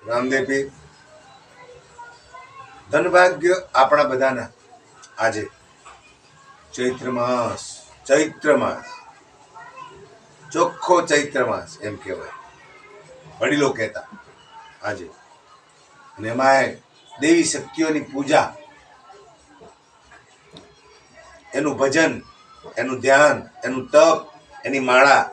રામદેવ પીર ધનભાગ્ય આપણા બધાના આજે ચૈત્ર માસ ચોખ્ખો ચૈત્ર માસ એમ કહેવાય, વડીલો કહેતા આજે. અને એમાં દેવી શક્તિઓની પૂજા, એનું ભજન, એનું ધ્યાન, એનું તપ, એની માળા.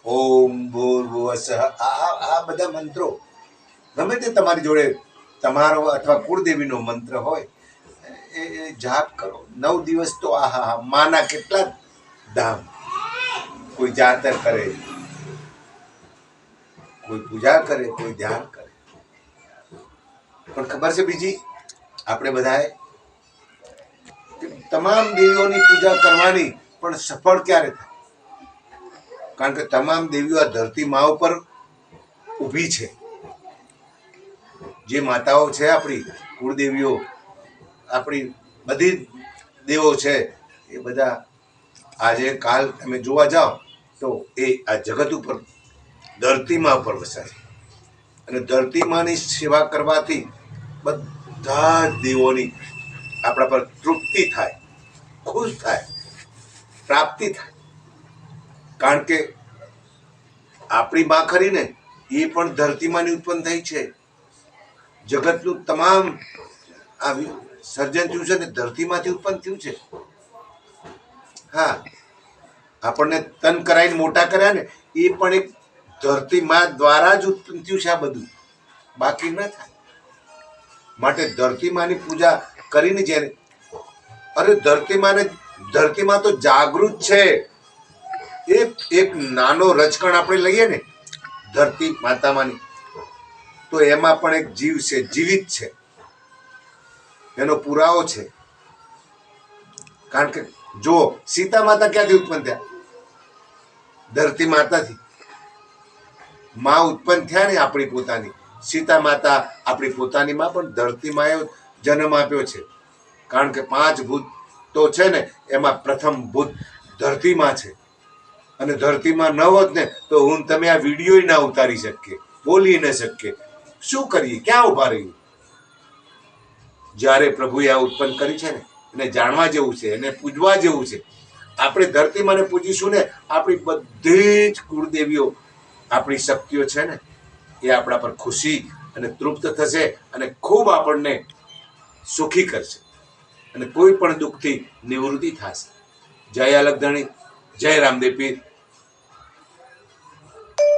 ઓમ ભૂર્ભુવસ્સઃ, આ બધા મંત્રો ગમે તે તમારી જોડે તમારો અથવા કુળદેવીનો મંત્ર હોય એ જાપ કરો. 9 દિવસ તો આહા માના કેટલા ધામ. કોઈ જાતર કરે, કોઈ પૂજા કરે, કોઈ ધ્યાન કરે. પણ ખબર છે બીજી, આપણે બધાએ તમામ દેવીઓની પૂજા કરવાની, પણ સફળ ક્યારે થાય? કારણ કે તમામ દેવીઓ આ ધરતી મા ઉપર ઊભી છે. જે માતાઓ છે આપણી કુળદેવીઓ, આપણી બધી દેવો છે, એ બધા આજે કાલ તમે જોવા જાઓ તો એ આ જગત ઉપર ધરતીમાં ઉપર વસ્યા છે. અને ધરતીમાંની સેવા કરવાથી બધા દેવોની આપણા પર તૃપ્તિ થાય, ખુશ થાય, પ્રાપ્તિ થાય. કારણ કે આપણી માં ખરી ને, એ પણ ધરતીમાંની ઉત્પન્ન થઈ છે. જગતનું તમામ આ સર્જન થયું છે ને ધરતીમાંથી ઉત્પન્ન થયું છે. હા, આપણને તન કરાઈને મોટા કર્યા ને, એ પણ એક ધરતી માં દ્વારા જ ઉત્પન્ન થયું છે. આ બધું બાકી ન થાય. માટે ધરતીમાની પૂજા કરીને જ્યારે, અરે ધરતીમાં તો જાગૃત છે. એક નાનો રજકણ આપણે લઈએ ને ધરતી માતામાંની, તો એમાં પણ એક જીવ છે, જીવિત છે. એનો પુરાવો છે. કારણ કે જો સીતા માતા ક્યાંથી ઉત્પન્ન થયા? ધરતી માતાથી. માં ઉત્પન્ન થયા ને આપણી પોતાની, સીતા માતા આપણી પોતાની માં પણ ધરતી માએ જન્મ આપ્યો છે. કારણ કે 5 ભૂત તો છે ને, એમાં પ્રથમ ભૂત ધરતીમાં છે. અને ધરતીમાં ન હોત ને તો હું તમે આ વિડીયો ના ઉતારી શકીએ, બોલી ન શકીએ, શું કરીએ, ક્યાં ઉભા રહીએ? જ્યારે પ્રભુએ આ ઉત્પન્ન કરી છે ને, એને જાણવા જેવું છે, એને પૂજવા જેવું છે. આપણે ધરતીમાંને પૂજીશું ને, આપણી બધી જ કુળદેવીઓ, આપણી શક્તિઓ છે ને, એ આપણા પર ખુશી અને તૃપ્ત થશે અને ખૂબ આપણને સુખી કરશે અને કોઈ પણ દુઃખથી નિવૃત્તિ થશે. જય અલગધણી, જય રામદેવ પીર.